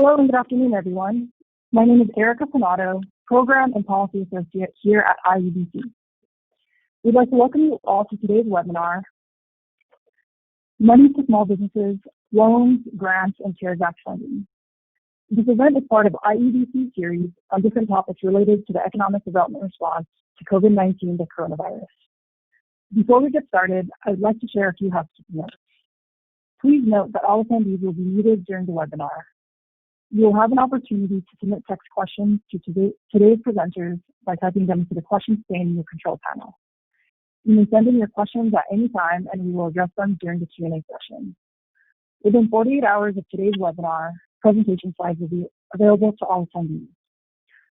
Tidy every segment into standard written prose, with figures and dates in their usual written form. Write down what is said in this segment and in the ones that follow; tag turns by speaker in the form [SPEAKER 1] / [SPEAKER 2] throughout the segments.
[SPEAKER 1] Hello and good afternoon, everyone. My name is Erica Panato, Program and Policy Associate here at IEDC. We'd like to welcome you all to today's webinar, Money to Small Businesses, Loans, Grants, and CARES Act Funding. This event is part of IEDC's series on different topics related to the economic development response to COVID-19, the coronavirus. Before we get started, I would like to share a few housekeeping notes. Please note that all attendees will be muted during the webinar. You will have an opportunity to submit text questions to today's presenters by typing them into the questions pane in your control panel. You may send in your questions at any time and we will address them during the Q&A session. Within 48 hours of today's webinar, presentation slides will be available to all attendees.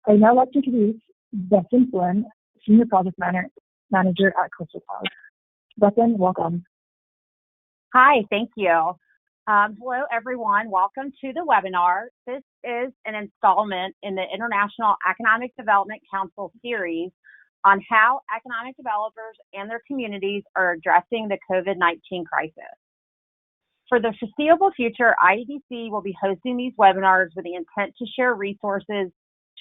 [SPEAKER 1] I would now like to introduce Bethan Flynn, Senior Project Manager at Coastal Cloud. Bethan, welcome.
[SPEAKER 2] Hi, thank you. Hello, everyone. Welcome to the webinar. This is an installment in the International Economic Development Council series on how economic developers and their communities are addressing the COVID-19 crisis. For the foreseeable future, IEDC will be hosting these webinars with the intent to share resources,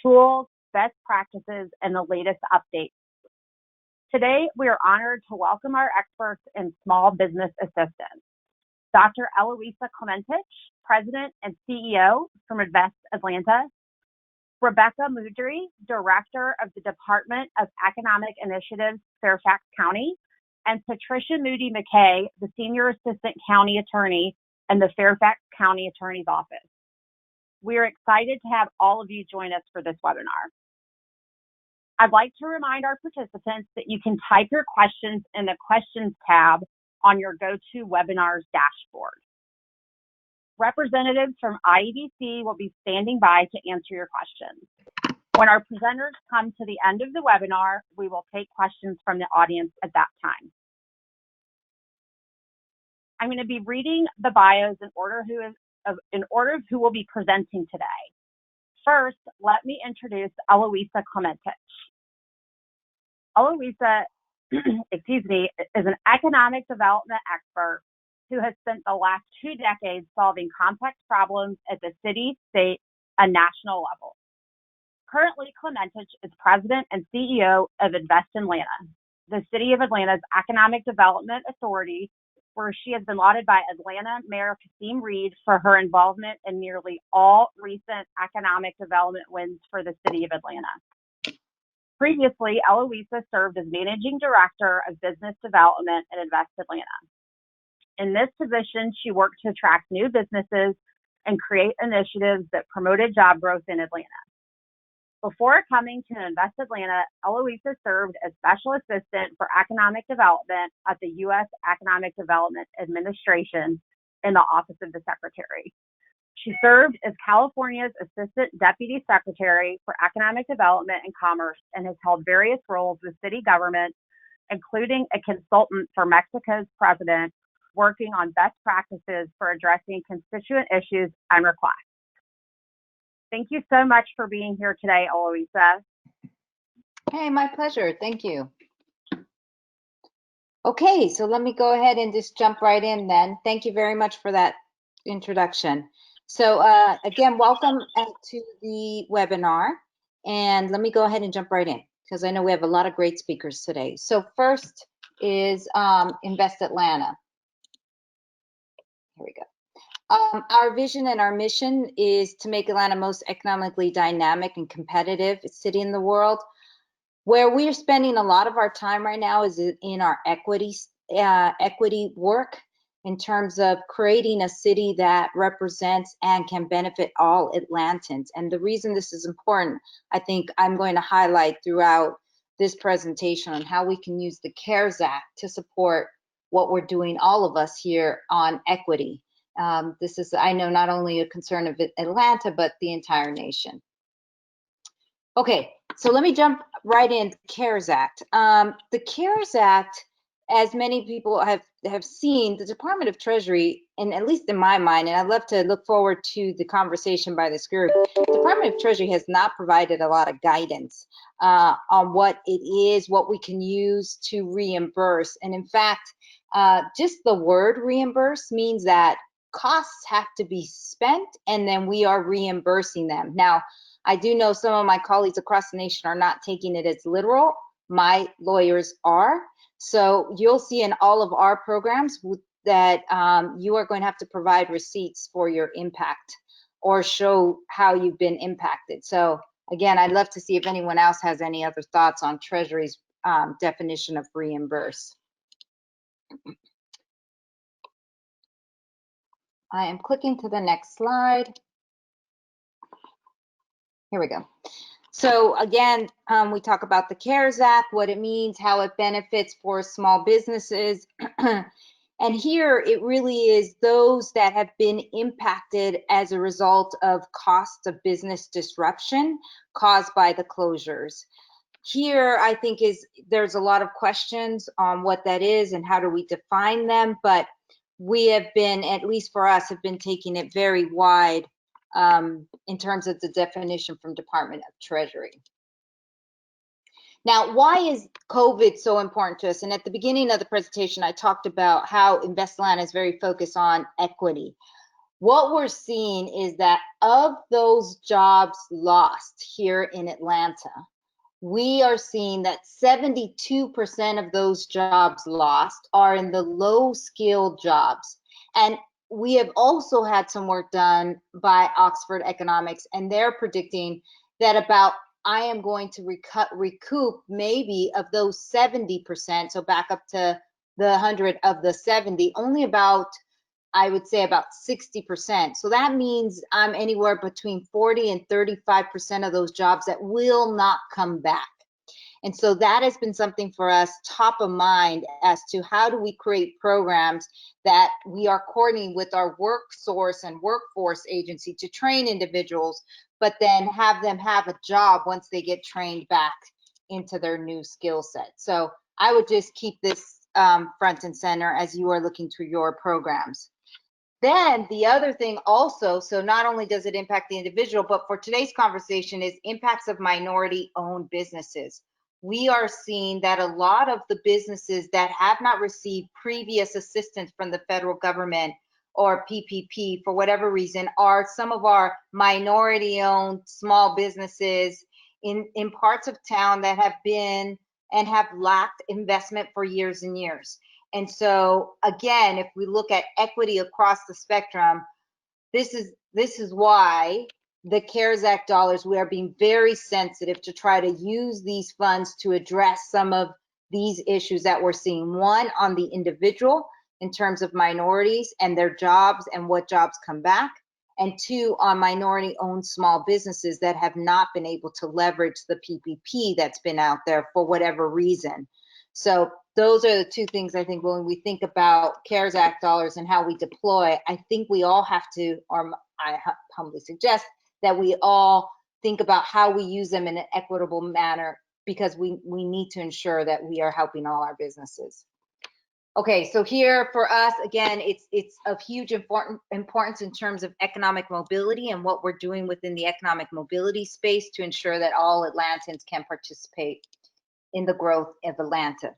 [SPEAKER 2] tools, best practices, and the latest updates. Today, we are honored to welcome our experts in small business assistance. Dr. Eloisa Klementich, President and CEO from Invest Atlanta, Rebecca Mudry, Director of the Department of Economic Initiatives, Fairfax County, and Patricia Moody McKay, the Senior Assistant County Attorney in the Fairfax County Attorney's Office. We are excited to have all of you join us for this webinar. I'd like to remind our participants that you can type your questions in the Questions tab on your GoToWebinars dashboard. Representatives from IEDC will be standing by to answer your questions. When our presenters come to the end of the webinar, we will take questions from the audience at that time. I'm going to be reading the bios in order of who will be presenting today. First, let me introduce Eloisa Klementich. Eloisa is an economic development expert who has spent the last 2 decades solving complex problems at the city, state, and national level. Currently, Klementich is President and CEO of Invest Atlanta, the City of Atlanta's economic development authority, where she has been lauded by Atlanta Mayor Kasim Reed for her involvement in nearly all recent economic development wins for the City of Atlanta. Previously, Eloisa served as Managing Director of Business Development at Invest Atlanta. In this position, she worked to attract new businesses and create initiatives that promoted job growth in Atlanta. Before coming to Invest Atlanta, Eloisa served as Special Assistant for Economic Development at the U.S. Economic Development Administration in the Office of the Secretary. She served as California's Assistant Deputy Secretary for Economic Development and Commerce and has held various roles with city government, including a consultant for Mexico's president, working on best practices for addressing constituent issues and requests. Thank you so much for being here today, Eloisa.
[SPEAKER 3] Hey, my pleasure. Thank you. Okay, so let me go ahead and just jump right in then. Thank you very much for that introduction. So again, welcome to the webinar. And let me go ahead and jump right in because I know we have a lot of great speakers today. So first is Invest Atlanta. Here we go. Our vision and our mission is to make Atlanta most economically dynamic and competitive city in the world. Where we're spending a lot of our time right now is in our equity work in terms of creating a city that represents and can benefit all Atlantans. And the reason this is important, I think I'm going to highlight throughout this presentation on how we can use the CARES Act to support what we're doing, all of us here on equity. This is, I know, not only a concern of Atlanta, but the entire nation. Okay, so let me jump right in, CARES Act. The CARES Act, as many people have seen, the Department of Treasury, and at least in my mind, and I'd love to look forward to the conversation by this group, the Department of Treasury has not provided a lot of guidance on what it is, what we can use to reimburse. And in fact, just the word reimburse means that costs have to be spent, and then we are reimbursing them. Now, I do know some of my colleagues across the nation are not taking it as literal. My lawyers are. So you'll see in all of our programs that you are going to have to provide receipts for your impact or show how you've been impacted. So again, I'd love to see if anyone else has any other thoughts on Treasury's definition of reimburse. I am clicking to the next slide. Here we go. So again, we talk about the CARES Act, what it means, how it benefits for small businesses. And here it really is those that have been impacted as a result of costs of business disruption caused by the closures. Here, I think there's a lot of questions on what that is and how do we define them, but we have been, at least for us, have been taking it very wide in terms of the definition from Department of Treasury. Now, why is COVID so important to us? And at the beginning of the presentation, I talked about how Invest Atlanta is very focused on equity. What we're seeing is that of those jobs lost here in Atlanta, we are seeing that 72% of those jobs lost are in the low-skilled jobs. And we have also had some work done by Oxford Economics, and they're predicting that about I am going to recoup maybe of those 70%, so back up to the 100 of the 70, only about, I would say about 60%. So that means I'm anywhere between 40 and 35% of those jobs that will not come back. And so that has been something for us top of mind as to how do we create programs that we are coordinating with our WorkSource and workforce agency to train individuals, but then have them have a job once they get trained back into their new skill set. So I would just keep this front and center as you are looking through your programs. Then the other thing also, so not only does it impact the individual, but for today's conversation is impacts of minority-owned businesses. We are seeing that a lot of the businesses that have not received previous assistance from the federal government or PPP for whatever reason are some of our minority-owned small businesses in parts of town that have been and have lacked investment for years and years. And so again, if we look at equity across the spectrum, this is why the CARES Act dollars, we are being very sensitive to try to use these funds to address some of these issues that we're seeing. One, on the individual in terms of minorities and their jobs and what jobs come back. And two, on minority-owned small businesses that have not been able to leverage the PPP that's been out there for whatever reason. So those are the two things I think when we think about CARES Act dollars and how we deploy, I think we all have to, or I humbly suggest that we all think about how we use them in an equitable manner, because we need to ensure that we are helping all our businesses. Okay, so here for us, again, it's of huge importance in terms of economic mobility and what we're doing within the economic mobility space to ensure that all Atlantans can participate in the growth of Atlanta.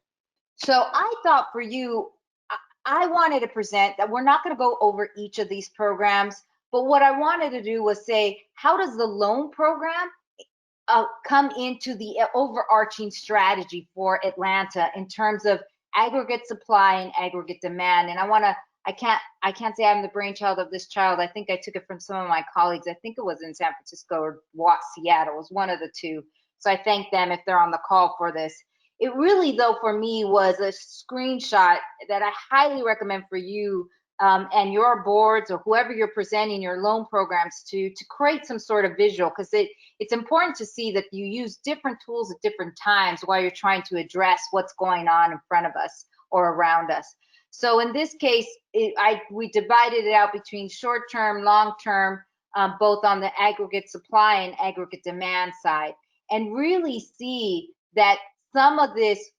[SPEAKER 3] So I thought for you, I wanted to present that we're not going to go over each of these programs, but what I wanted to do was say, how does the loan program come into the overarching strategy for Atlanta in terms of aggregate supply and aggregate demand? And I can't say I'm the brainchild of this child. I think I took it from some of my colleagues. I think it was in San Francisco or Seattle. It was one of the two. So I thank them if they're on the call for this. It really, though, for me was a screenshot that I highly recommend for you and your boards or whoever you're presenting your loan programs to create some sort of visual, because it's important to see that you use different tools at different times while you're trying to address what's going on in front of us or around us. So in this case, we divided it out between short-term, long-term, both on the aggregate supply and aggregate demand side, and really see that some of this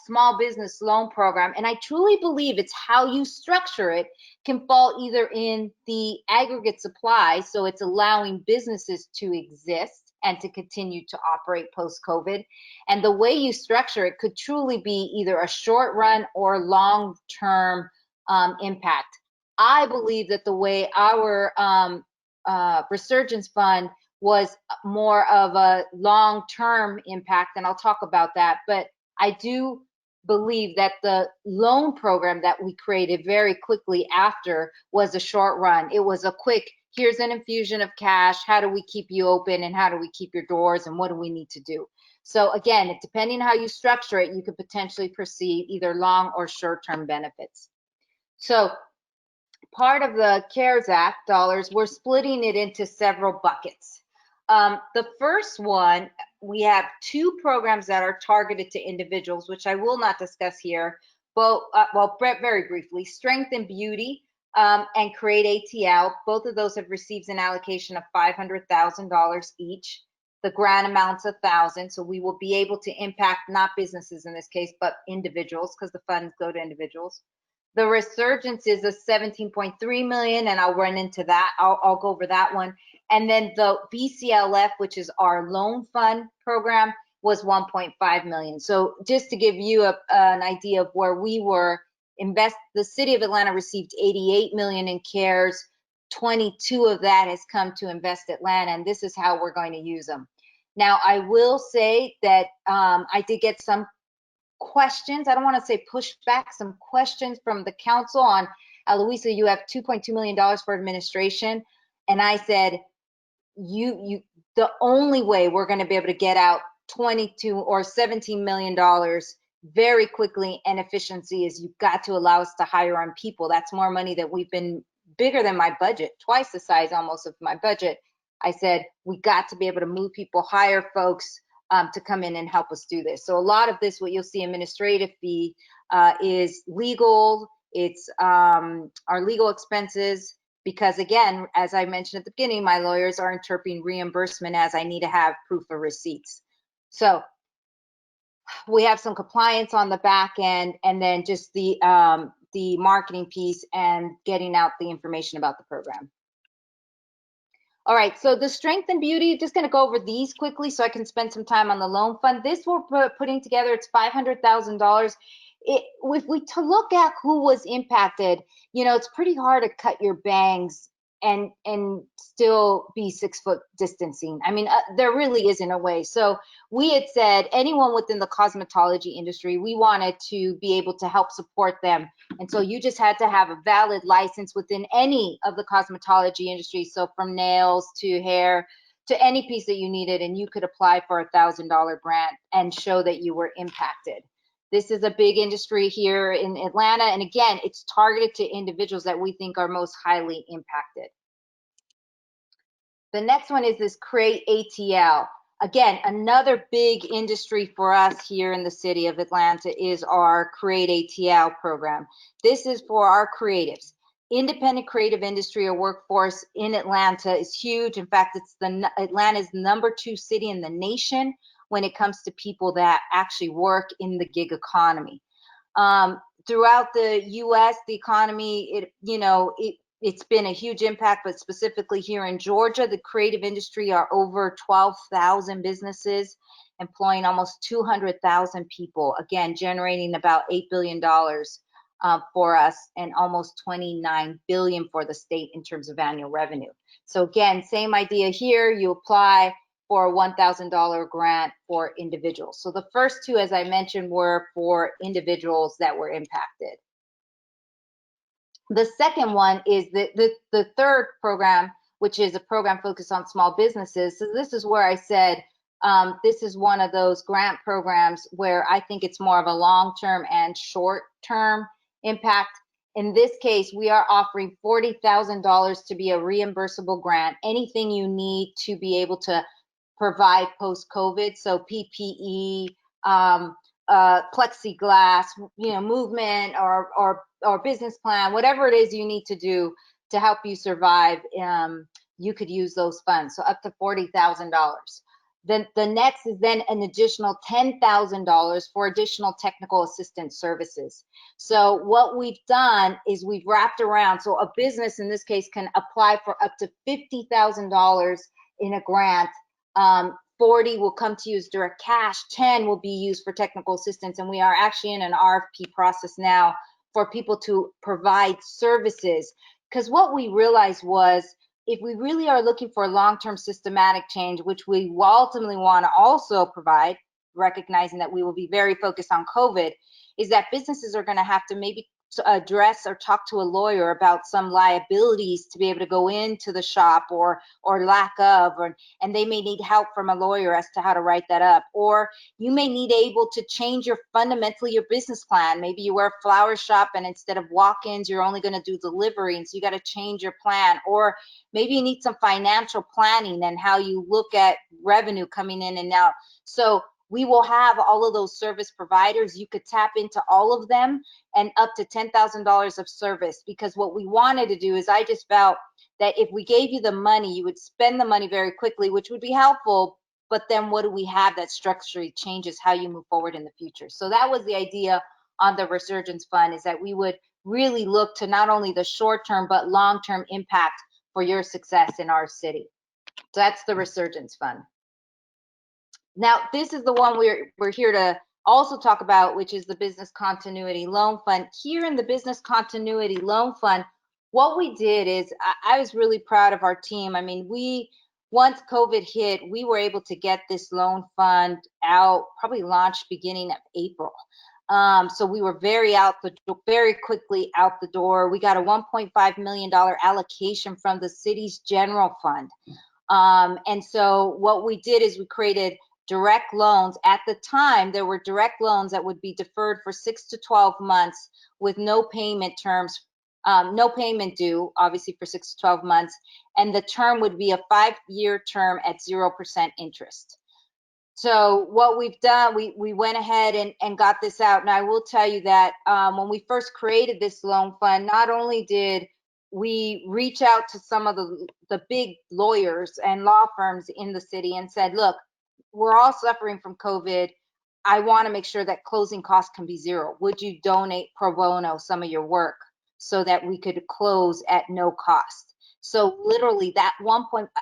[SPEAKER 3] small business loan program, and I truly believe it's how you structure it, can fall either in the aggregate supply, so it's allowing businesses to exist and to continue to operate post-COVID, and the way you structure it could truly be either a short run or long-term impact. I believe that the way our resurgence fund was more of a long-term impact, and I'll talk about that, but I do believe that the loan program that we created very quickly after was a short run. It was a quick, here's an infusion of cash, how do we keep you open, and how do we keep your doors, and what do we need to do? So again, depending how you structure it, you could potentially perceive either long or short-term benefits. So part of the CARES Act dollars, we're splitting it into several buckets. The first one, we have two programs that are targeted to individuals, which I will not discuss here, but well, very briefly, Strength and Beauty and Create ATL. Both of those have received an allocation of $500,000 each. The grant amount's $1,000, so we will be able to impact not businesses in this case, but individuals, because the funds go to individuals. The resurgence is a 17.3 million, and I'll run into that. I'll go over that one. And then the BCLF, which is our loan fund program, was 1.5 million. So just to give you an idea of where we were, the city of Atlanta received 88 million in CARES. 22 of that has come to Invest Atlanta, and this is how we're going to use them. Now, I will say that I did get some questions. I don't want to say pushback, some questions from the council on, Louisa, you have $2.2 million for administration. And I said, the only way we're going to be able to get out 22 or $17 million very quickly and efficiency is you've got to allow us to hire on people. That's more money that we've been bigger than my budget, twice the size almost of my budget. I said, we got to be able to move people, hire folks to come in and help us do this. So a lot of this, what you'll see administrative fee is legal, it's our legal expenses, because again, as I mentioned at the beginning, my lawyers are interpreting reimbursement as I need to have proof of receipts. So we have some compliance on the back end, and then just the marketing piece and getting out the information about the program. All right, so the Strength and Beauty, just going to go over these quickly so I can spend some time on the loan fund. This we're putting together, it's $500,000. If we to look at who was impacted, you know, it's pretty hard to cut your bangs and still be 6 foot distancing. I mean, there really isn't a way. So we had said anyone within the cosmetology industry, we wanted to be able to help support them. And so you just had to have a valid license within any of the cosmetology industry. So from nails to hair to any piece that you needed, and you could apply for a $1,000 grant and show that you were impacted. This is a big industry here in Atlanta. And again, it's targeted to individuals that we think are most highly impacted. The next one is this Create ATL. Again, another big industry for us here in the city of Atlanta is our Create ATL program. This is for our creatives. Independent creative industry or workforce in Atlanta is huge. In fact, Atlanta's #2 city in the nation when it comes to people that actually work in the gig economy. Throughout the U.S., the economy, it's been a huge impact, but specifically here in Georgia, the creative industry are over 12,000 businesses, employing almost 200,000 people, again, generating about $8 billion for us and almost $29 billion for the state in terms of annual revenue. So again, same idea here, you apply for a $1,000 grant for individuals. So the first two, as I mentioned, were for individuals that were impacted. The second one is the third program, which is a program focused on small businesses. So this is where I said, this is one of those grant programs where I think it's more of a long-term and short-term impact. In this case, we are offering $40,000 to be a reimbursable grant, anything you need to be able to provide post-COVID, so PPE, plexiglass, movement or business plan, whatever it is you need to do to help you survive, you could use those funds, so up to $40,000. Then the next is then an additional $10,000 for additional technical assistance services. So what we've done is we've wrapped around, so a business in this case can apply for up to $50,000 in a grant. 40 will come to you as direct cash, 10 will be used for technical assistance, and we are actually in an RFP process now for people to provide services. Because what we realized was, if we really are looking for long-term systematic change, which we will ultimately want to also provide, recognizing that we will be very focused on COVID, is that businesses are going to have to maybe address or talk to a lawyer about some liabilities to be able to go into the shop, or lack of, and they may need help from a lawyer as to how to write that up. Or you may need able to change fundamentally your business plan. Maybe you were a flower shop and instead of walk-ins, you're only going to do delivery, and so you got to change your plan. Or maybe you need some financial planning and how you look at revenue coming in and out. So we will have all of those service providers. You could tap into all of them, and up to $10,000 of service. Because what we wanted to do is, I just felt that if we gave you the money, you would spend the money very quickly, which would be helpful. But then what do we have that structurally changes how you move forward in the future? So that was the idea on the Resurgence Fund, is that we would really look to not only the short-term but long-term impact for your success in our city. So that's the Resurgence Fund. Now, this is the one we're here to also talk about, which is the Business Continuity Loan Fund. Here in the Business Continuity Loan Fund, what we did is, I was really proud of our team. I mean, once COVID hit, we were able to get this loan fund out, probably launched beginning of April. So we were very quickly out the door. We got a $1.5 million allocation from the city's general fund. And so what we did is we created direct loans. At the time, there were direct loans that would be deferred for 6 to 12 months with no payment terms, no payment due, obviously, for 6 to 12 months. And the term would be a 5-year term at 0% interest. So what we've done, we went ahead and got this out. And I will tell you that when we first created this loan fund, not only did we reach out to some of the big lawyers and law firms in the city and said, look, we're all suffering from COVID. I want to make sure that closing costs can be zero. Would you donate pro bono some of your work so that we could close at no cost? So literally that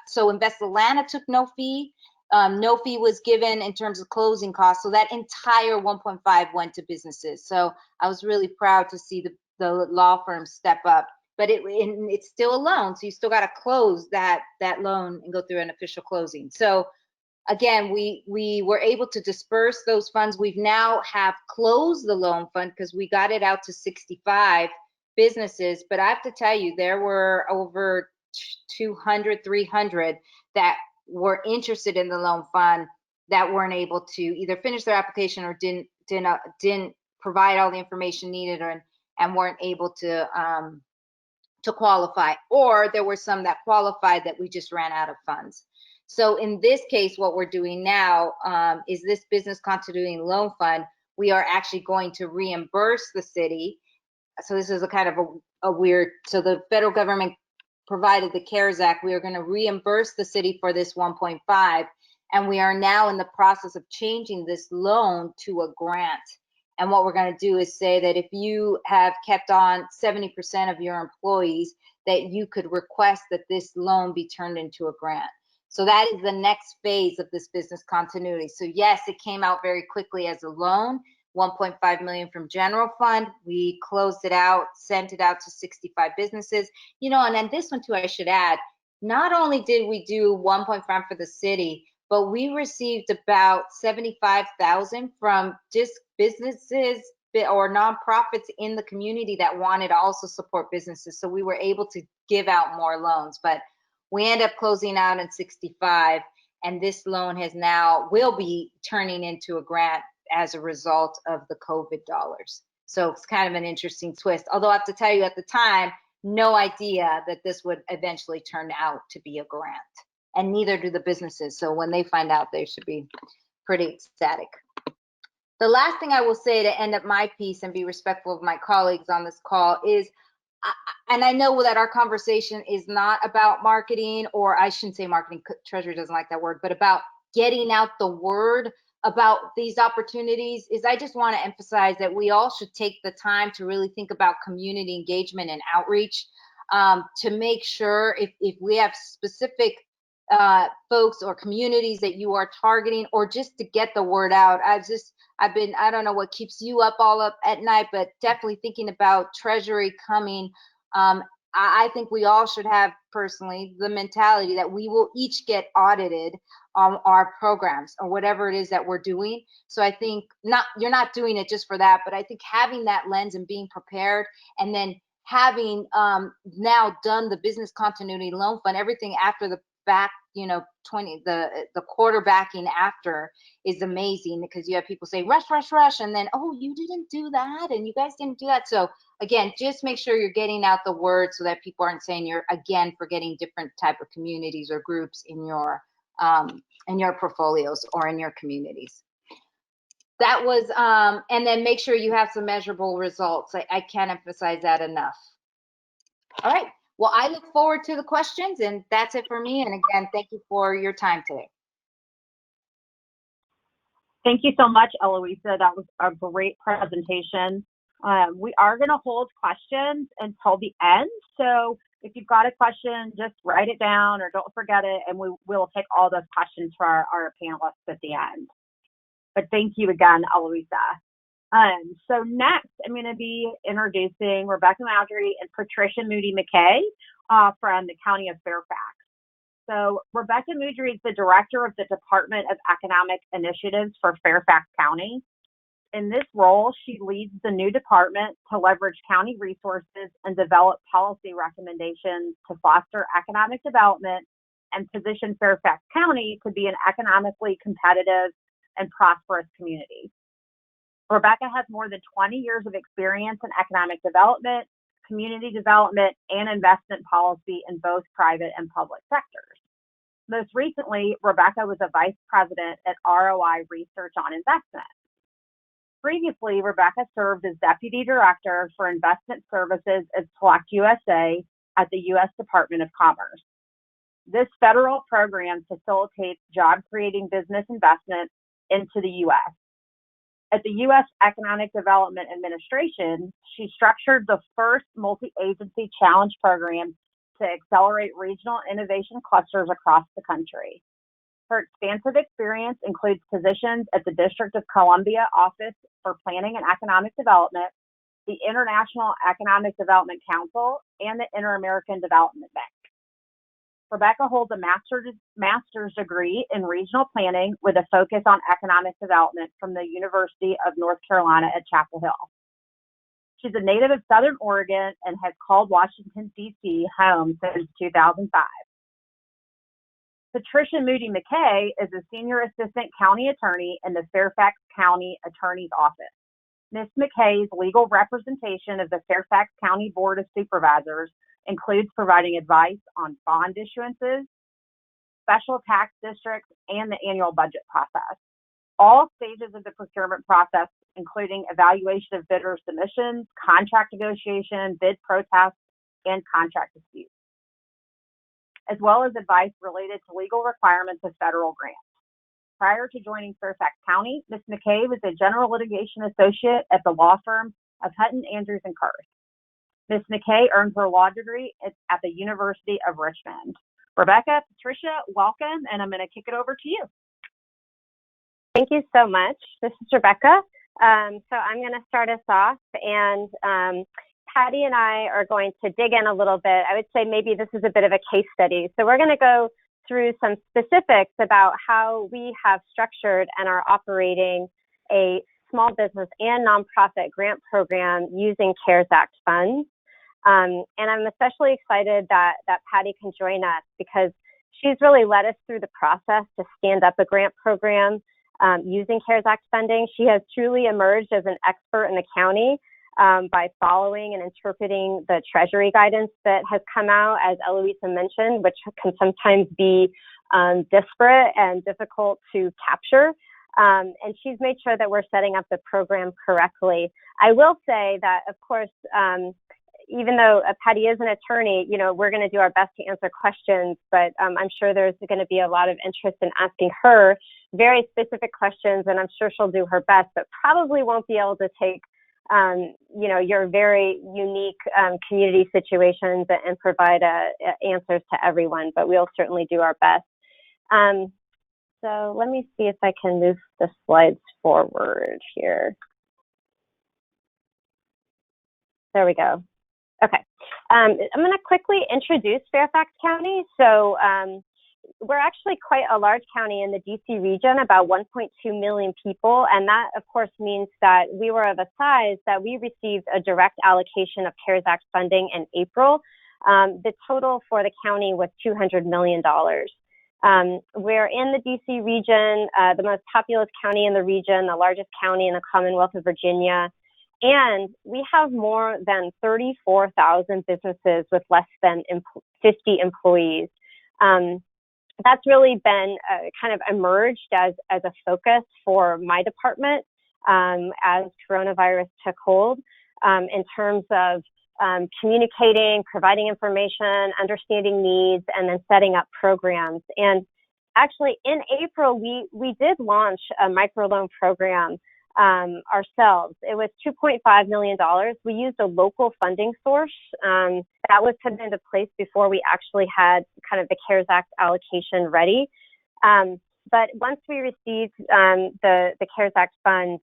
[SPEAKER 3] so Invest Atlanta took no fee. No fee was given in terms of closing costs. So that entire 1.5 went to businesses. So I was really proud to see the law firms step up. But it's still a loan, so you still got to close that loan and go through an official closing. So again, we were able to disperse those funds. We've now have closed the loan fund because we got it out to 65 businesses. But I have to tell you, there were over 200, 300 that were interested in the loan fund that weren't able to either finish their application or didn't provide all the information needed, and weren't able to qualify. Or there were some that qualified that we just ran out of funds. So in this case, what we're doing now is this Business Continuity Loan Fund. We are actually going to reimburse the city. So this is a kind of a weird, so the federal government provided the CARES Act. We are going to reimburse the city for this 1.5, and we are now in the process of changing this loan to a grant. And what we're going to do is say that if you have kept on 70% of your employees, that you could request that this loan be turned into a grant. So that is the next phase of this business continuity. So yes, it came out very quickly as a loan, 1.5 million from general fund. We closed it out, sent it out to 65 businesses. And then this one too, I should add, not only did we do 1.5 for the city, but we received about 75,000 from just businesses or nonprofits in the community that wanted to also support businesses. So we were able to give out more loans, but we end up closing out in 65, and this loan will be turning into a grant as a result of the COVID dollars. So it's kind of an interesting twist. Although I have to tell you, at the time, no idea that this would eventually turn out to be a grant, and neither do the businesses. So when they find out, they should be pretty ecstatic. The last thing I will say to end up my piece and be respectful of my colleagues on this call is, and I know that our conversation is not about marketing, or I shouldn't say marketing, Treasury doesn't like that word, but about getting out the word about these opportunities, is I just want to emphasize that we all should take the time to really think about community engagement and outreach, to make sure if we have specific folks or communities that you are targeting, or just to get the word out? I don't know what keeps you all up at night, but definitely thinking about Treasury coming. I think we all should have, personally, the mentality that we will each get audited on our programs or whatever it is that we're doing. So I think you're not doing it just for that, but I think having that lens and being prepared, and then having now done the business continuity loan fund, everything after the back, the quarterbacking after is amazing, because you have people say rush, and then, oh, you didn't do that, and you guys didn't do that. So again, just make sure you're getting out the word so that people aren't saying you're, again, forgetting different type of communities or groups in your portfolios or in your communities. That was, and then make sure you have some measurable results. I can't emphasize that enough. All right. Well, I look forward to the questions, and that's it for me. And again, thank you for your time today.
[SPEAKER 2] Thank you so much, Eloisa. That was a great presentation. We are going to hold questions until the end. So if you've got a question, just write it down or don't forget it, and we will take all those questions for our panelists at the end. But thank you again, Eloisa. So next, I'm going to be introducing Rebecca Maudry and Patricia Moody McKay from the County of Fairfax. So Rebecca Maudry is the Director of the Department of Economic Initiatives for Fairfax County. In this role, she leads the new department to leverage county resources and develop policy recommendations to foster economic development and position Fairfax County to be an economically competitive and prosperous community. Rebecca has more than 20 years of experience in economic development, community development, and investment policy in both private and public sectors. Most recently, Rebecca was a vice president at ROI Research on Investment. Previously, Rebecca served as deputy director for investment services at Select USA at the U.S. Department of Commerce. This federal program facilitates job-creating business investment into the U.S. At the U.S. Economic Development Administration, she structured the first multi-agency challenge program to accelerate regional innovation clusters across the country. Her expansive experience includes positions at the District of Columbia Office for Planning and Economic Development, the International Economic Development Council, and the Inter-American Development Bank. Rebecca holds a master's degree in regional planning with a focus on economic development from the University of North Carolina at Chapel Hill. She's a native of Southern Oregon and has called Washington, D.C. home since 2005. Patricia Moody McKay is a senior assistant county attorney in the Fairfax County Attorney's Office. Ms. McKay's legal representation of the Fairfax County Board of Supervisors includes providing advice on bond issuances, special tax districts, and the annual budget process. All stages of the procurement process, including evaluation of bidder submissions, contract negotiation, bid protests, and contract disputes, as well as advice related to legal requirements of federal grants. Prior to joining Fairfax County, Ms. McKay was a general litigation associate at the law firm of Hutton, Andrews & Kurth. Ms. McKay earned her law degree at the University of Richmond. Rebecca, Patricia, welcome, and I'm going to kick it over to you.
[SPEAKER 4] Thank you so much. This is Rebecca. So I'm going to start us off, and Patty and I are going to dig in a little bit. I would say maybe this is a bit of a case study. So we're going to go through some specifics about how we have structured and are operating a small business and nonprofit grant program using CARES Act funds. And I'm especially excited that Patty can join us because she's really led us through the process to stand up a grant program using CARES Act funding. She has truly emerged as an expert in the county by following and interpreting the Treasury guidance that has come out, as Eloisa mentioned, which can sometimes be disparate and difficult to capture. And she's made sure that we're setting up the program correctly. I will say that, of course, even though Patty is an attorney, we're going to do our best to answer questions, but I'm sure there's going to be a lot of interest in asking her very specific questions, and I'm sure she'll do her best, but probably won't be able to take your very unique community situations and provide answers to everyone, but we'll certainly do our best. So let me see if I can move the slides forward here. There we go. Okay. I'm going to quickly introduce Fairfax County. So we're actually quite a large county in the DC region, about 1.2 million people. And that, of course, means that we were of a size that we received a direct allocation of CARES Act funding in April. The total for the county was $200 million. We're in the DC region, the most populous county in the region, the largest county in the Commonwealth of Virginia. And we have more than 34,000 businesses with less than 50 employees. That's really been kind of emerged as a focus for my department as coronavirus took hold in terms of communicating, providing information, understanding needs, and then setting up programs. And actually, in April, we did launch a microloan program ourselves. It was $2.5 million. We used a local funding source that was put into place before we actually had kind of the CARES Act allocation ready. But once we received the CARES Act funds,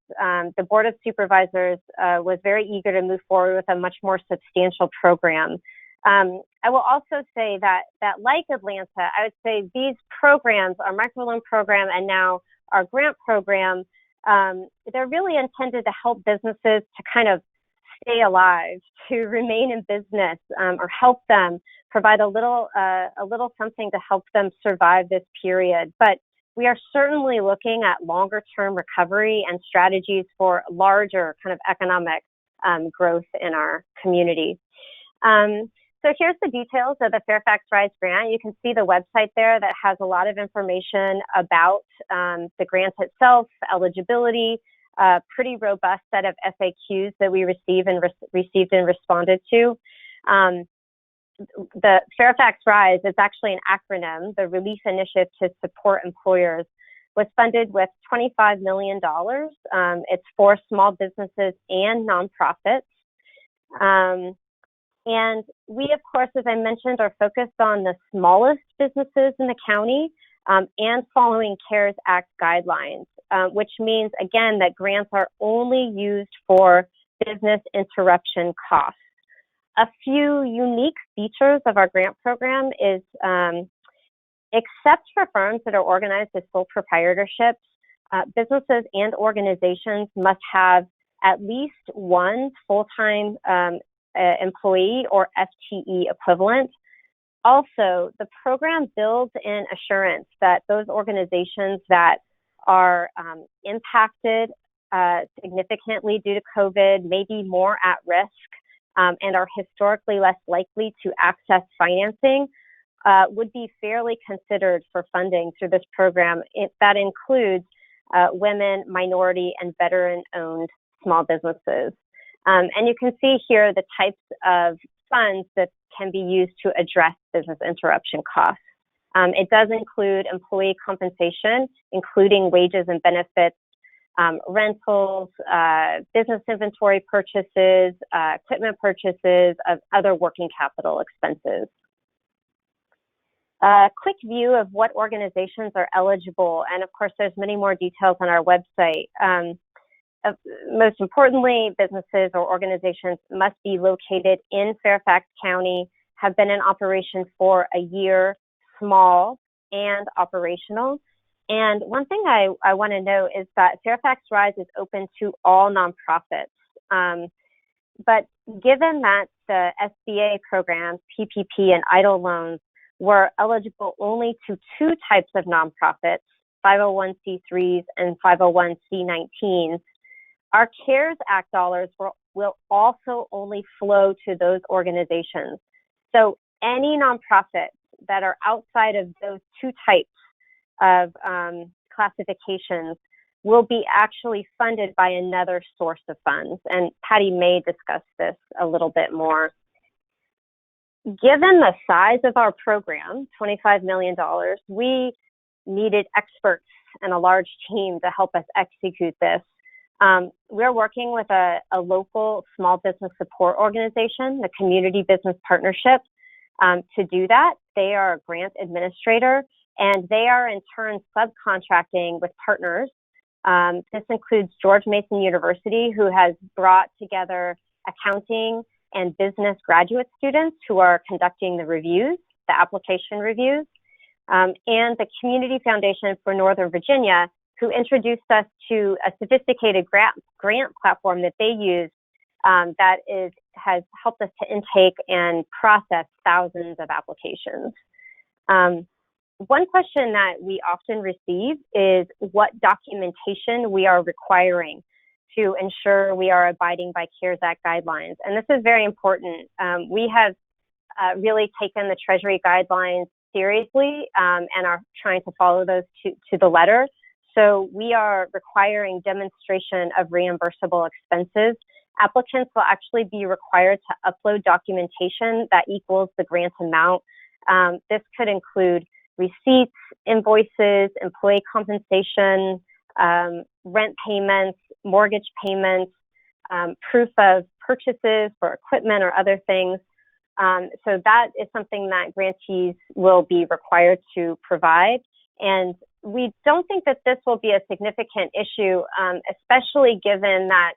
[SPEAKER 4] the Board of Supervisors was very eager to move forward with a much more substantial program. I will also say that like Atlanta, I would say these programs, our microloan program and now our grant program, they're really intended to help businesses to kind of stay alive, to remain in business, or help them provide a little something to help them survive this period. But we are certainly looking at longer term recovery and strategies for larger kind of economic growth in our community. So here's the details of the Fairfax Rise grant. You can see the website there that has a lot of information about the grant itself, eligibility, pretty robust set of FAQs that we received and responded to. The Fairfax Rise is actually an acronym. The Relief Initiative to Support Employers was funded with $25 million. It's for small businesses and nonprofits. And we, of course, as I mentioned, are focused on the smallest businesses in the county and following CARES Act guidelines, which means, again, that grants are only used for business interruption costs. A few unique features of our grant program is, except for firms that are organized as sole proprietorships, businesses and organizations must have at least one full-time employee or FTE equivalent. Also, the program builds in assurance that those organizations that are impacted significantly due to COVID may be more at risk and are historically less likely to access financing would be fairly considered for funding through this program. That includes women, minority, and veteran-owned small businesses. And you can see here the types of funds that can be used to address business interruption costs. It does include employee compensation, including wages and benefits, rentals, business inventory purchases, equipment purchases, of other working capital expenses. A quick view of what organizations are eligible, and of course there's many more details on our website. Most importantly, businesses or organizations must be located in Fairfax County, have been in operation for a year, small and operational. And one thing I want to note is that Fairfax Rise is open to all nonprofits. But given that the SBA programs, PPP and EIDL loans, were eligible only to two types of nonprofits, 501c3s and 501c19s, our CARES Act dollars will also only flow to those organizations. So any nonprofits that are outside of those two types of classifications will be actually funded by another source of funds. And Patty may discuss this a little bit more. Given the size of our program, $25 million, we needed experts and a large team to help us execute this. We're working with a local small business support organization, the Community Business Partnership, to do that. They are a grant administrator, and they are in turn subcontracting with partners. This includes George Mason University, who has brought together accounting and business graduate students who are conducting the reviews, the application reviews, and the Community Foundation for Northern Virginia, who introduced us to a sophisticated grant platform that they use that has helped us to intake and process thousands of applications. One question that we often receive is what documentation we are requiring to ensure we are abiding by CARES Act guidelines. And this is very important. We have really taken the Treasury guidelines seriously and are trying to follow those to the letter. So we are requiring demonstration of reimbursable expenses. Applicants will actually be required to upload documentation that equals the grant amount. This could include receipts, invoices, employee compensation, rent payments, mortgage payments, proof of purchases for equipment or other things. So that is something that grantees will be required to provide. And we don't think that this will be a significant issue, especially given that,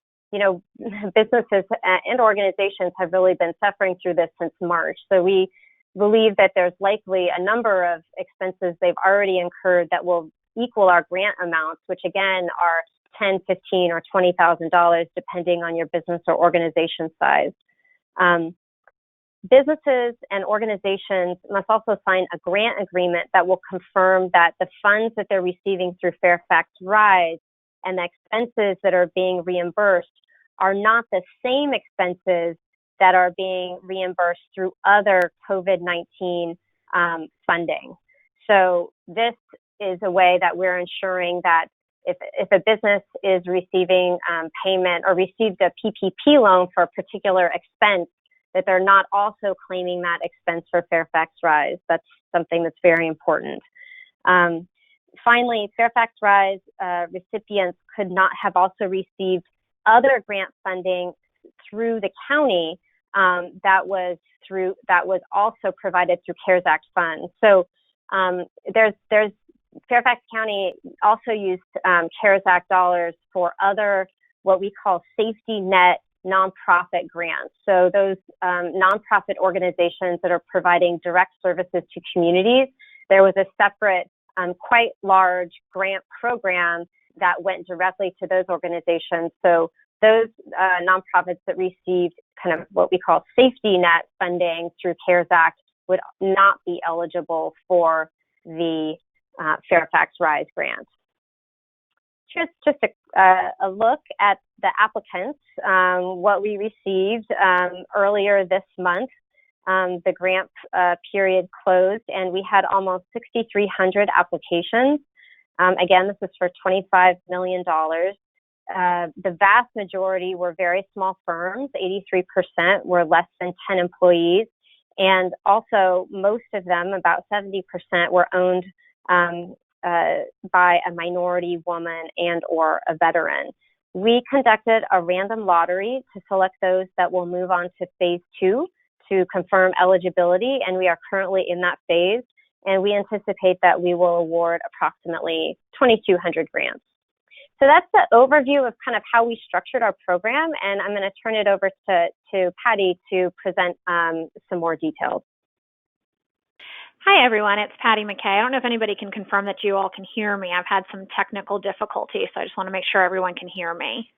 [SPEAKER 4] businesses and organizations have really been suffering through this since March. So we believe that there's likely a number of expenses they've already incurred that will equal our grant amounts, which again are $10, $15, or $20,000, depending on your business or organization size. Businesses and organizations must also sign a grant agreement that will confirm that the funds that they're receiving through Fairfax Rise and the expenses that are being reimbursed are not the same expenses that are being reimbursed through other COVID-19 funding. So this is a way that we're ensuring that if a business is receiving payment or received a PPP loan for a particular expense, that they're not also claiming that expense for Fairfax Rise. That's something that's very important. Finally, Fairfax Rise recipients could not have also received other grant funding through the county that was also provided through CARES Act funds. So there's Fairfax County also used CARES Act dollars for other what we call safety net nonprofit grants. So those nonprofit organizations that are providing direct services to communities, there was a separate, quite large grant program that went directly to those organizations. So those nonprofits that received kind of what we call safety net funding through CARES Act would not be eligible for the Fairfax Rise grant. Just a look at the applicants, what we received earlier this month. The grant period closed and we had almost 6,300 applications. Again, this is for $25 million. The vast majority were very small firms, 83% were less than 10 employees. And also most of them, about 70%, were owned by a minority woman and or a veteran. We conducted a random lottery to select those that will move on to phase 2 to confirm eligibility, and we are currently in that phase, and we anticipate that we will award approximately 2,200 grants. So that's the overview of kind of how we structured our program, and I'm going to turn it over to Patty to present some more details.
[SPEAKER 5] Hi, everyone. It's Patty McKay. I don't know if anybody can confirm that you all can hear me. I've had some technical difficulties, so I just want to make sure everyone can hear me.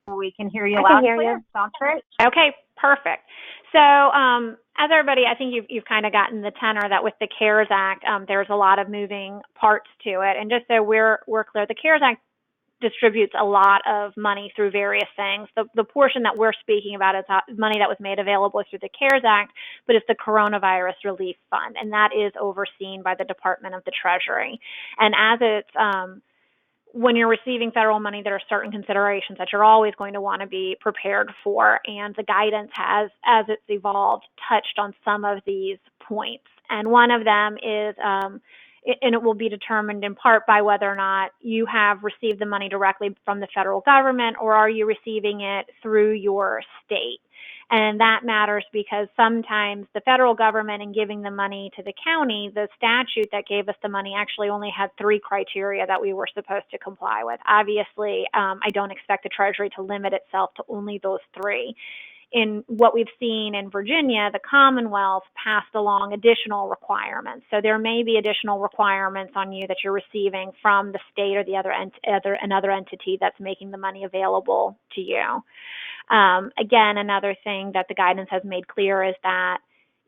[SPEAKER 2] We can hear you loud and clear. Sounds great.
[SPEAKER 5] Okay, perfect. So as everybody, I think you've kind of gotten the tenor that with the CARES Act, there's a lot of moving parts to it. And just so we're clear, the CARES Act distributes a lot of money through various things. The portion that we're speaking about is money that was made available through the CARES Act, but it's the Coronavirus Relief Fund, and that is overseen by the Department of the Treasury. And as it's when you're receiving federal money, there are certain considerations that you're always going to want to be prepared for, and the guidance has, as it's evolved, touched on some of these points. And one of them is and it will be determined in part by whether or not you have received the money directly from the federal government or are you receiving it through your state. And that matters because sometimes the federal government, in giving the money to the county, the statute that gave us the money actually only had 3 criteria that we were supposed to comply with. Obviously, I don't expect the Treasury to limit itself to only those 3. In what we've seen in Virginia, the Commonwealth passed along additional requirements. So there may be additional requirements on you that you're receiving from the state or the another entity that's making the money available to you. Again, another thing that the guidance has made clear is that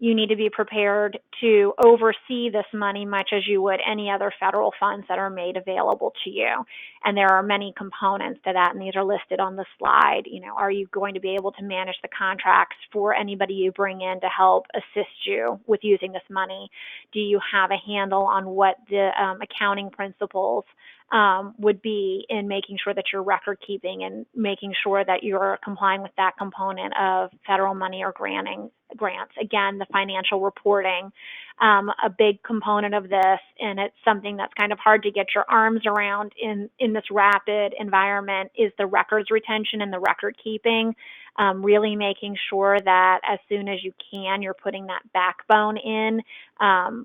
[SPEAKER 5] you need to be prepared to oversee this money much as you would any other federal funds that are made available to you. And there are many components to that, and these are listed on the slide. You know, are you going to be able to manage the contracts for anybody you bring in to help assist you with using this money? Do you have a handle on what the accounting principles would be in making sure that you're record keeping and making sure that you're complying with that component of federal money or grants? Again, the financial reporting, a big component of this, and it's something that's kind of hard to get your arms around in this rapid environment, is the records retention and the record keeping. Really making sure that as soon as you can, you're putting that backbone in.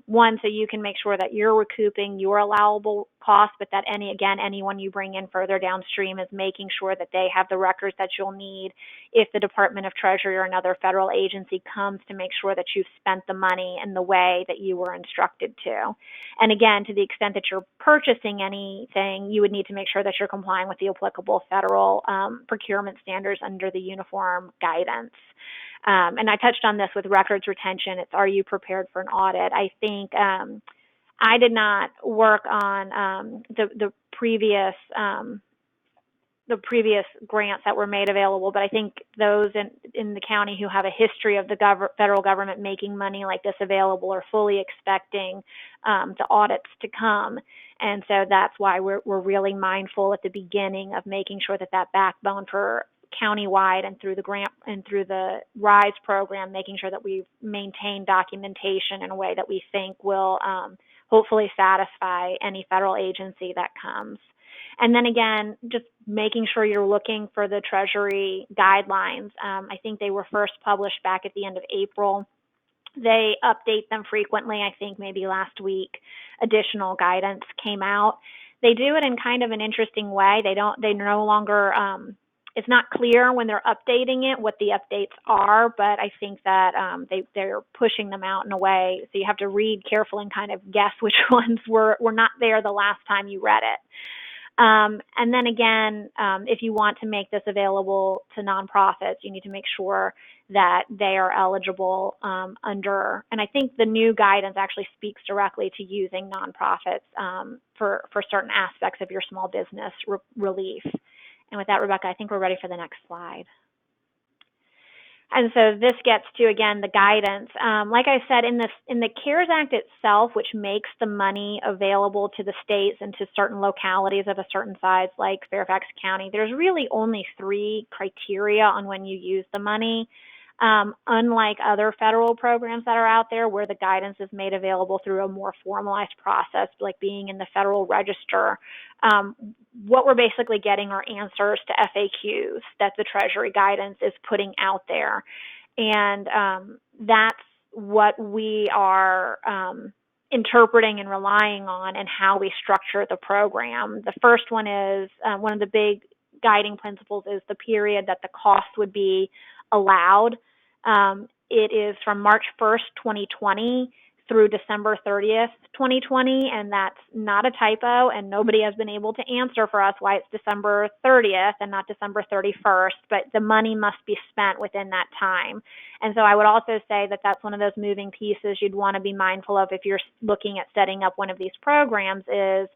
[SPEAKER 5] One, so you can make sure that you're recouping your allowable costs, but that anyone you bring in further downstream is making sure that they have the records that you'll need if the Department of Treasury or another federal agency comes to make sure that you've spent the money in the way that you were instructed to. And again, to the extent that you're purchasing anything, you would need to make sure that you're complying with the applicable federal procurement standards under the uniform guidance. And I touched on this with records retention. It's, are you prepared for an audit? I think I did not work on the previous grants that were made available, but I think those in the county who have a history of the federal government making money like this available are fully expecting the audits to come. And so that's why we're really mindful at the beginning of making sure that that backbone for countywide and through the grant and through the RISE program, making sure that we've maintained documentation in a way that we think will hopefully satisfy any federal agency that comes. And then again, just making sure you're looking for the Treasury guidelines. I think they were first published back at the end of April. They update them frequently. I think maybe last week additional guidance came out. They do it in kind of an interesting way. They no longer, it's not clear when they're updating it what the updates are, but I think that they're pushing them out in a way. So you have to read carefully and kind of guess which ones were not there the last time you read it. And then again, if you want to make this available to nonprofits, you need to make sure that they are eligible under, and I think the new guidance actually speaks directly to using nonprofits for certain aspects of your small business relief. And with that, Rebecca, I think we're ready for the next slide. And so this gets to, again, the guidance. Like I said, in the CARES Act itself, which makes the money available to the states and to certain localities of a certain size, like Fairfax County, there's really only 3 criteria on when you use the money. Unlike other federal programs that are out there where the guidance is made available through a more formalized process, like being in the Federal Register, what we're basically getting are answers to FAQs that the Treasury guidance is putting out there. And that's what we are interpreting and relying on and how we structure the program. The first one is, one of the big guiding principles is the period that the cost would be allowed. It is from March 1st, 2020 through December 30th, 2020, and that's not a typo, and nobody has been able to answer for us why it's December 30th and not December 31st, but the money must be spent within that time. And so I would also say that that's one of those moving pieces you'd want to be mindful of if you're looking at setting up one of these programs is,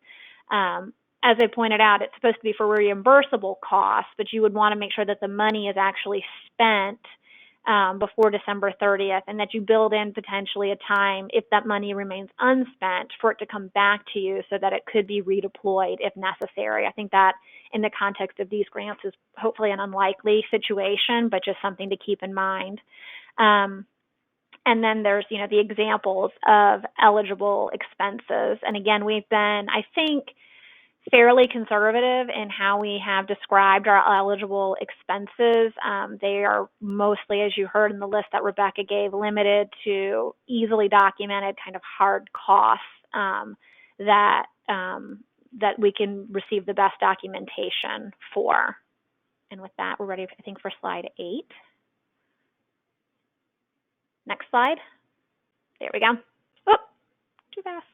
[SPEAKER 5] as I pointed out, it's supposed to be for reimbursable costs, but you would want to make sure that the money is actually spent before December 30th, and that you build in potentially a time, if that money remains unspent, for it to come back to you so that it could be redeployed if necessary. I think that in the context of these grants is hopefully an unlikely situation, but just something to keep in mind. And then there's, the examples of eligible expenses. And again, we've been, I think, fairly conservative in how we have described our eligible expenses. They are mostly, as you heard in the list that Rebecca gave, limited to easily documented kind of hard costs that we can receive the best documentation for. And with that, we're ready, I think, for slide 8. Next slide. There we go. Oh, too fast.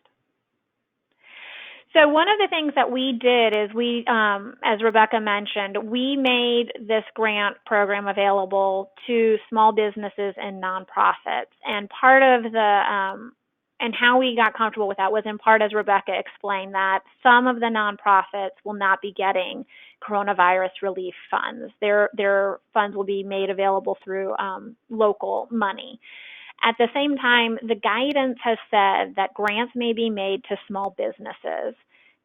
[SPEAKER 5] So one of the things that we did is we, as Rebecca mentioned, we made this grant program available to small businesses and nonprofits. And part of the, and how we got comfortable with that was in part, as Rebecca explained, that some of the nonprofits will not be getting coronavirus relief funds. Their funds will be made available through local money. At the same time, the guidance has said that grants may be made to small businesses.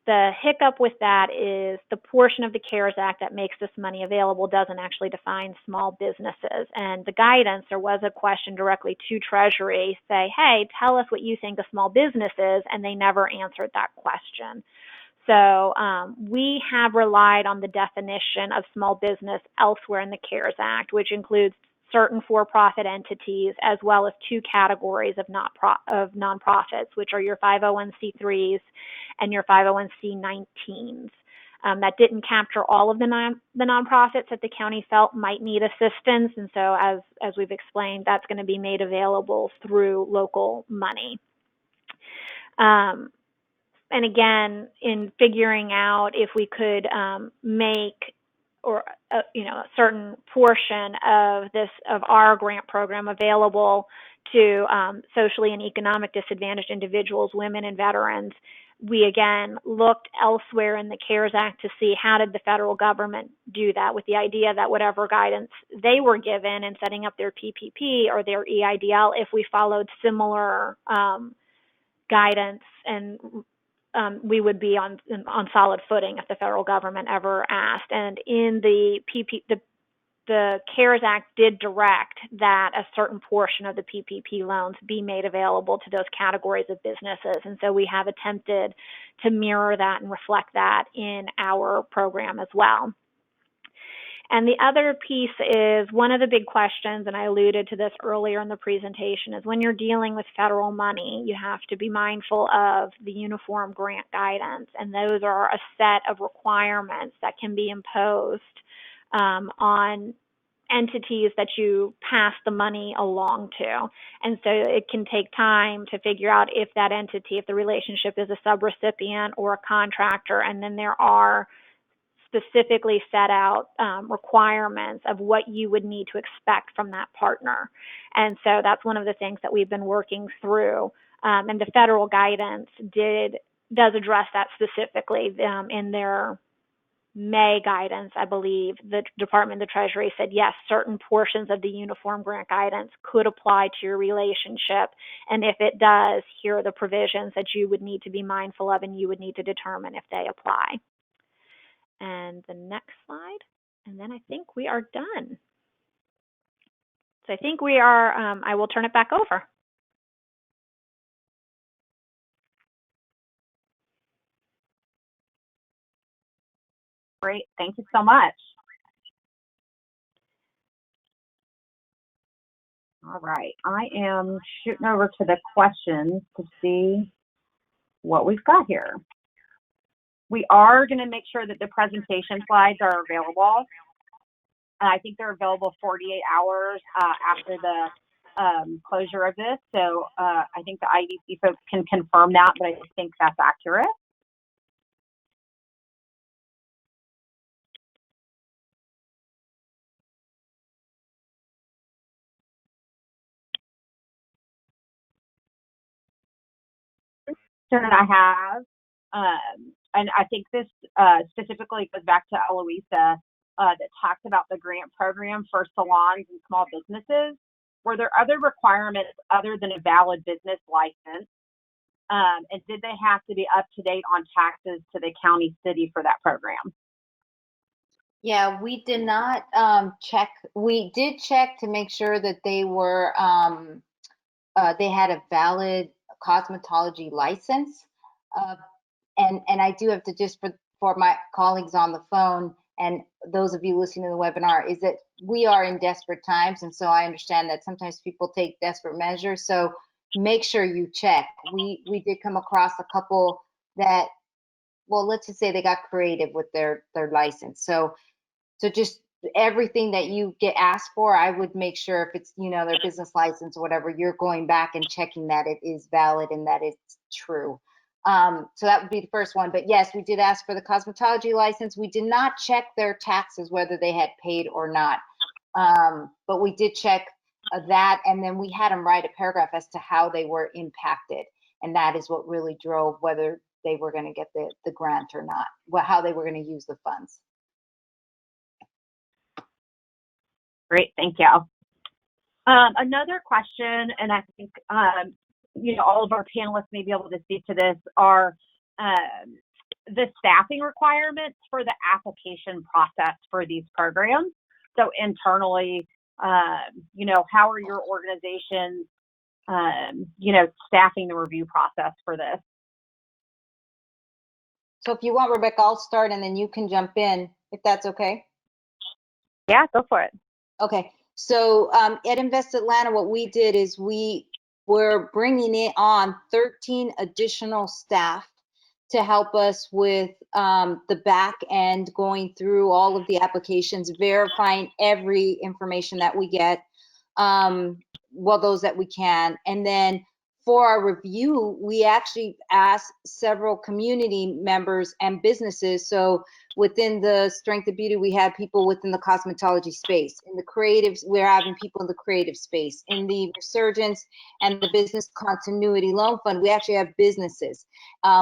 [SPEAKER 5] The hiccup with that is the portion of the CARES Act that makes this money available doesn't actually define small businesses. And the guidance, there was a question directly to Treasury, say, hey, tell us what you think a small business is, and they never answered that question. So we have relied on the definition of small business elsewhere in the CARES Act, which includes certain for-profit entities, as well as 2 categories of nonprofits, which are your 501c3s and your 501c19s. That didn't capture all of the nonprofits that the county felt might need assistance, and so as we've explained, that's going to be made available through local money. And again, in figuring out if we could make or a certain portion of our grant program available to socially and economic disadvantaged individuals, women, and veterans, we again looked elsewhere in the CARES Act to see how did the federal government do that, with the idea that whatever guidance they were given in setting up their PPP or their EIDL, if we followed similar guidance, and we would be on solid footing if the federal government ever asked. And in the CARES Act did direct that a certain portion of the PPP loans be made available to those categories of businesses. And so we have attempted to mirror that and reflect that in our program as well. And the other piece is one of the big questions, and I alluded to this earlier in the presentation, is when you're dealing with federal money, you have to be mindful of the uniform grant guidance. And those are a set of requirements that can be imposed on entities that you pass the money along to. And so it can take time to figure out if that entity, if the relationship is a subrecipient or a contractor, and then there are specifically set out requirements of what you would need to expect from that partner. And so that's one of the things that we've been working through. And the federal guidance does address that specifically in their May guidance. I believe the Department of the Treasury said, yes, certain portions of the uniform grant guidance could apply to your relationship. And if it does, here are the provisions that you would need to be mindful of and you would need to determine if they apply. And the next slide, and then I think we are done. So I think we are, I will turn it back over.
[SPEAKER 2] Great, thank you so much. All right, I am shooting over to the questions to see what we've got here. We are going to make sure that the presentation slides are available. I think they're available 48 hours after the closure of this. So I think the IDC folks can confirm that, but I think that's accurate. That I have, and I think this specifically goes back to Eloisa that talked about the grant program for salons and small businesses. Were there other requirements other than a valid business license? And did they have to be up to date on taxes to the county city for that program?
[SPEAKER 3] Yeah, we did not check. We did check to make sure that they were they had a valid cosmetology license, and I do have to, just for my colleagues on the phone and those of you listening to the webinar is that we are in desperate times. And so I understand that sometimes people take desperate measures. So make sure you check. We did come across a couple that, well, let's just say they got creative with their license. So just everything that you get asked for, I would make sure if it's, you know, their business license or whatever, you're going back and checking that it is valid and that it's true. So that would be the first one. But yes, we did ask for the cosmetology license. We did not check their taxes, whether they had paid or not. But we did check that, and then we had them write a paragraph as to how they were impacted. And that is what really drove whether they were going to get the grant or not, how they were going to use the funds.
[SPEAKER 2] Great, thank you. Another question, and I think you know, all of our panelists may be able to speak to this, are the staffing requirements for the application process for these programs. So internally, you know, how are your organizations, you know, staffing the review process for this?
[SPEAKER 3] So if you want, Rebecca, I'll start and then you can jump in if that's okay.
[SPEAKER 4] Yeah, go for it.
[SPEAKER 3] Okay, so at Invest Atlanta, what we did is we were bringing in on 13 additional staff to help us with the back end, going through all of the applications, verifying every information that we get, well, those that we can. And then for our review, we actually asked several community members and businesses. So within the Strength of Beauty, we had people within the cosmetology space. In the creatives, we're having people in the creative space. In the Resurgence and the Business Continuity Loan Fund, we actually have businesses.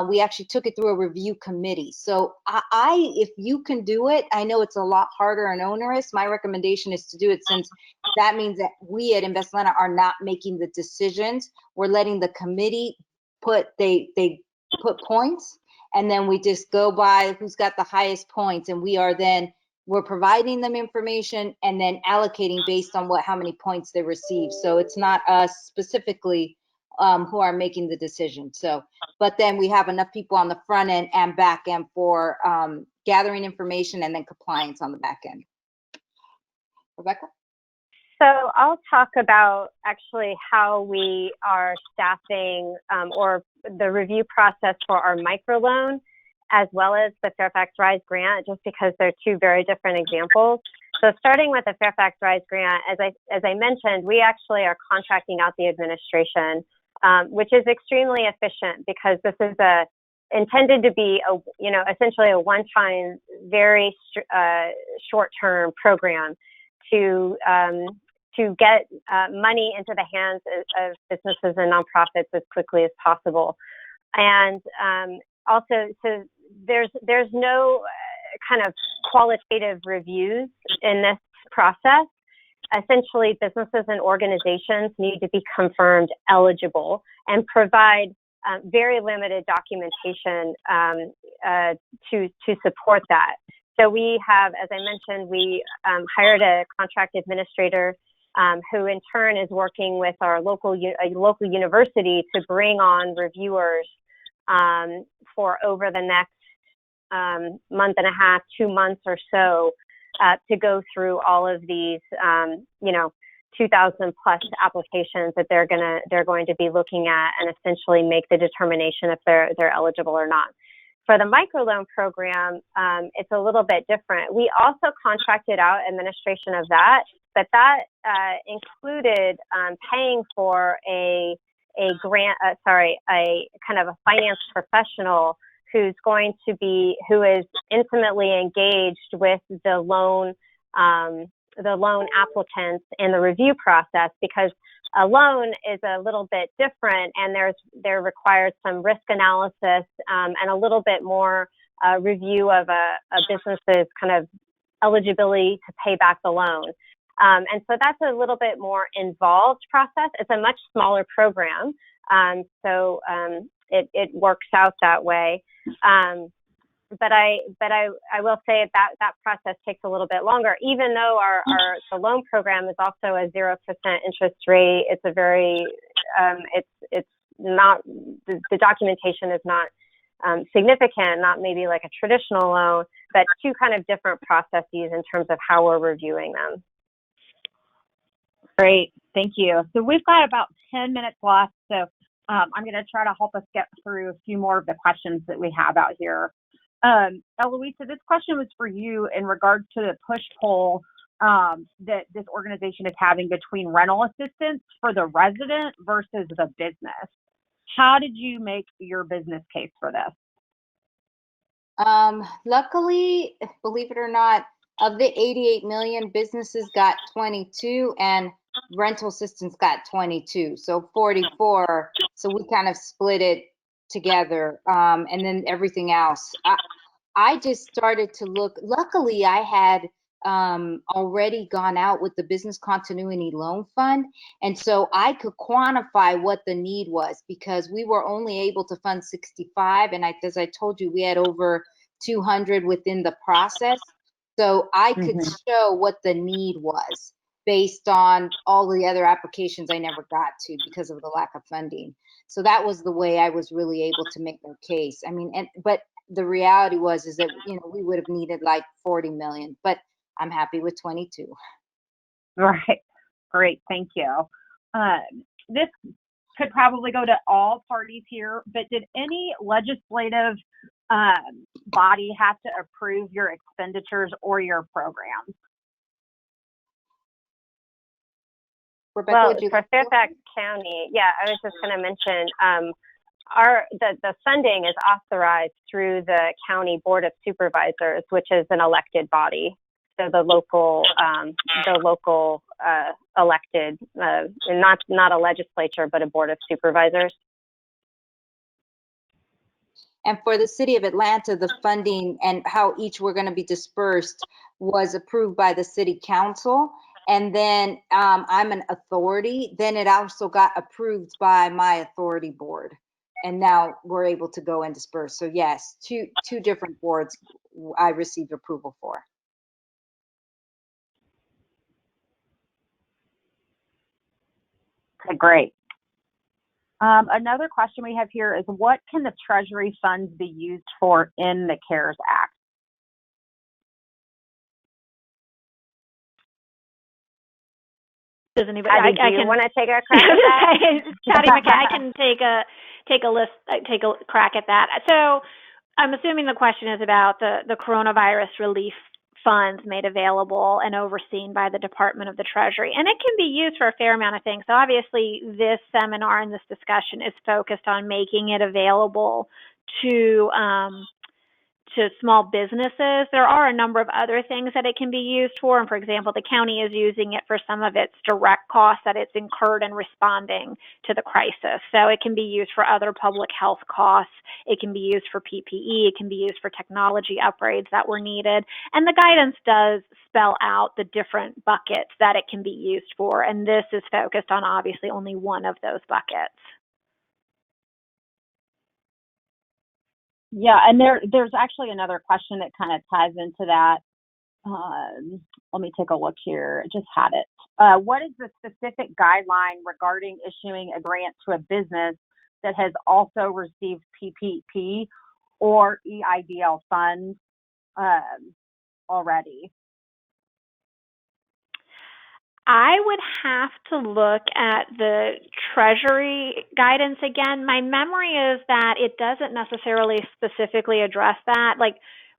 [SPEAKER 3] We actually took it through a review committee. So if you can do it, I know it's a lot harder and onerous. My recommendation is to do it, since that means that we at Invest Atlanta are not making the decisions. We're letting the committee they put points, and then we just go by who's got the highest points, and we're providing them information and then allocating based on how many points they receive. So it's not us specifically who are making the decision. So, but then we have enough people on the front end and back end for gathering information and then compliance on the back end. Rebecca?
[SPEAKER 4] So I'll talk about actually how we are staffing or the review process for our microloan, as well as the Fairfax Rise grant, just because they're two very different examples. So starting with the Fairfax Rise grant, as I mentioned, we actually are contracting out the administration, which is extremely efficient because this is intended to be essentially a one-time, very short-term program to get money into the hands of businesses and nonprofits as quickly as possible. And also, so there's no kind of qualitative reviews in this process. Essentially, businesses and organizations need to be confirmed eligible and provide very limited documentation to support that. So we have, as I mentioned, we hired a contract administrator who in turn is working with our local university to bring on reviewers for over the next month and a half, 2 months or so, to go through all of these, 2,000 plus applications that they're going to be looking at and essentially make the determination if they're eligible or not. For the microloan program, it's a little bit different. We also contracted out administration of that, but that included paying for a kind of a finance professional who is intimately engaged with the loan applicants in the review process, because a loan is a little bit different, and there requires some risk analysis and a little bit more review of a business's kind of eligibility to pay back the loan. And so that's a little bit more involved process. It's a much smaller program, so it works out that way. But I will say that process takes a little bit longer, even though the loan program is also a 0% interest rate. It's a very it's not, the documentation is not significant, not maybe like a traditional loan, but two kind of different processes in terms of how we're reviewing them.
[SPEAKER 2] Great, thank you. So we've got about 10 minutes left, so I'm going to try to help us get through a few more of the questions that we have out here. Eloisa, this question was for you in regards to the push-pull that this organization is having between rental assistance for the resident versus the business. How did you make your business case for this?
[SPEAKER 3] Luckily, believe it or not, of the 88 million, businesses got 22 and rental assistance got 22, so 44. So we kind of split it together, and then everything else. I just started to look. Luckily, I had already gone out with the Business Continuity Loan Fund, and so I could quantify what the need was, because we were only able to fund 65, and as I told you, we had over 200 within the process. So I could show what the need was based on all the other applications I never got to because of the lack of funding. So that was the way I was really able to make my case. I mean, but the reality is that, we would have needed like 40 million, but I'm happy with 22.
[SPEAKER 2] Right. Great. Thank you. This could probably go to all parties here, but did any legislative body have to approve your expenditures or your programs?
[SPEAKER 3] Rebecca,
[SPEAKER 4] Well, for Fairfax County, yeah, I was just going to mention the funding is authorized through the County Board of Supervisors, which is an elected body. So the local elected, not a legislature, but a Board of Supervisors.
[SPEAKER 3] And for the city of Atlanta, the funding and how each were going to be dispersed was approved by the city council. And then I'm an authority. Then it also got approved by my authority board. And now we're able to go and disperse. So yes, two different boards I received approval for.
[SPEAKER 2] Okay, great. Another question we have here is, what can the Treasury funds be used for in the CARES Act?
[SPEAKER 5] Does anybody?
[SPEAKER 4] I can want to take a crack at that.
[SPEAKER 5] Patty McKay, I can take a crack at that. So I'm assuming the question is about the coronavirus relief funds made available and overseen by the Department of the Treasury. And it can be used for a fair amount of things. So obviously this seminar and this discussion is focused on making it available to small businesses. There are a number of other things that it can be used for. And for example, the county is using it for some of its direct costs that it's incurred in responding to the crisis. So it can be used for other public health costs. It can be used for PPE. It can be used for technology upgrades that were needed. And the guidance does spell out the different buckets that it can be used for. And this is focused on obviously only one of those buckets.
[SPEAKER 2] Yeah, and there's actually another question that kind of ties into that. Let me take a look here. I just had it. What is the specific guideline regarding issuing a grant to a business that has also received PPP or EIDL funds already?
[SPEAKER 5] I would have to look at the Treasury guidance again. My memory is that it doesn't necessarily specifically address that,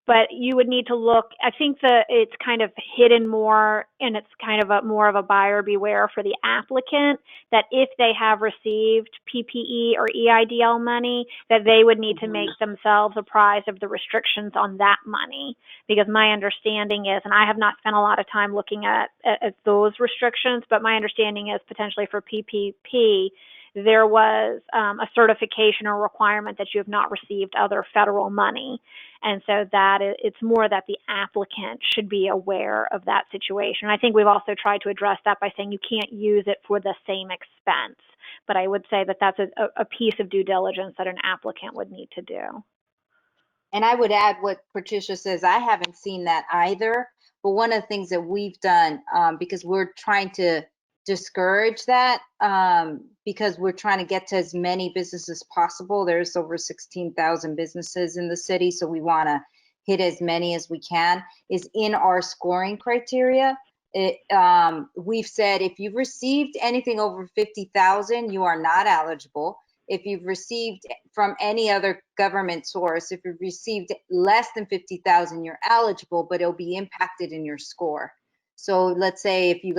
[SPEAKER 5] but you would need to look. I think that it's kind of hidden more, and it's kind of more of a buyer beware for the applicant, that if they have received PPE or EIDL money, that they would need to make themselves apprised of the restrictions on that money. Because my understanding is, and I have not spent a lot of time looking at those restrictions, but my understanding is potentially for PPP, there was a certification or requirement that you have not received other federal money. And so that it's more that the applicant should be aware of that situation. I think we've also tried to address that by saying you can't use it for the same expense. But I would say that that's a piece of due diligence that an applicant would need to do.
[SPEAKER 3] And I would add what Patricia says. I haven't seen that either. But one of the things that we've done, because we're trying to discourage that because we're trying to get to as many businesses as possible. There's over 16,000 businesses in the city, so we want to hit as many as we can, is in our scoring criteria. We've said if you've received anything over 50,000, you are not eligible. If you've received from any other government source, if you've received less than 50,000, you're eligible, but it'll be impacted in your score. So let's say if you've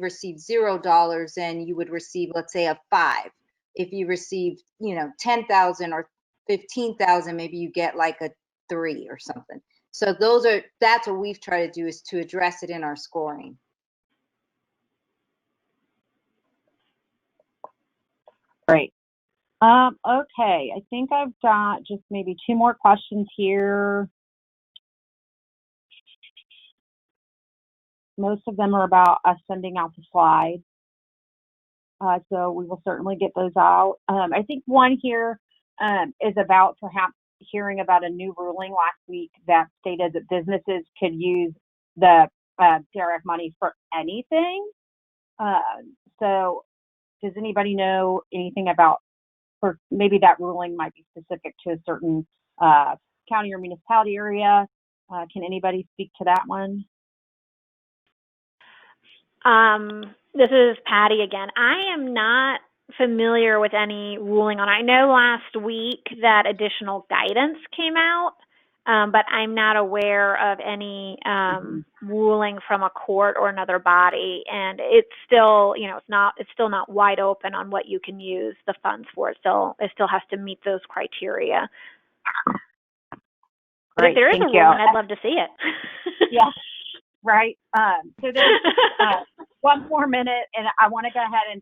[SPEAKER 3] received $0, then you would receive, let's say, a 5. If you received, 10,000 or 15,000, maybe you get like a 3 or something. So that's what we've tried to do, is to address it in our scoring.
[SPEAKER 2] Great. Okay, I think I've got just maybe 2 more questions here. Most of them are about us sending out the slides. So we will certainly get those out. I think one here is about perhaps hearing about a new ruling last week that stated that businesses could use the DRF money for anything. So does anybody know anything about, or maybe that ruling might be specific to a certain county or municipality area? Can anybody speak to that one?
[SPEAKER 5] This is Patty again. I am not familiar with any ruling on it. I know last week that additional guidance came out, but I'm not aware of any ruling from a court or another body. And it's still, it's still not wide open on what you can use the funds for. It still has to meet those criteria. But if there is a ruling, I'd love to see it.
[SPEAKER 2] Yeah. Right. So there's one more minute, and I want to go ahead and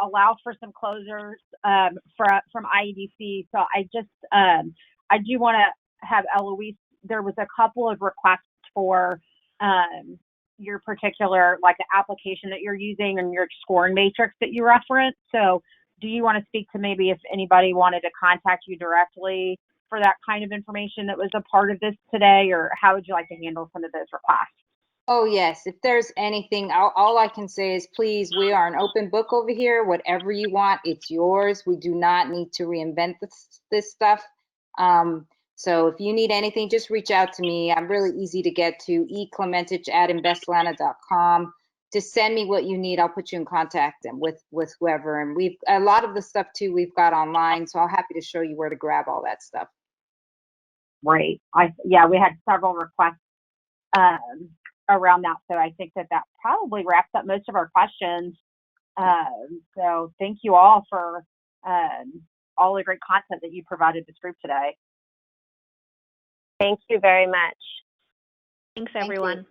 [SPEAKER 2] allow for some closers from IEDC. So I do want to have Eloise. There was a couple of requests for your particular, like the application that you're using and your scoring matrix that you referenced. So do you want to speak to maybe if anybody wanted to contact you directly for that kind of information that was a part of this today, or how would you like to handle some of those requests?
[SPEAKER 3] Oh, yes. If there's anything, all I can say is, please, we are an open book over here. Whatever you want, it's yours. We do not need to reinvent this stuff. So if you need anything, just reach out to me. I'm really easy to get to, eklementich@investatlanta.com. Just send me what you need. I'll put you in contact with whoever. And a lot of the stuff too, we've got online. So I'm happy to show you where to grab all that stuff.
[SPEAKER 2] Great. We had several requests around that. So I think that probably wraps up most of our questions. So thank you all for all the great content that you provided this group today.
[SPEAKER 4] Thank you very much.
[SPEAKER 5] Thanks, everyone.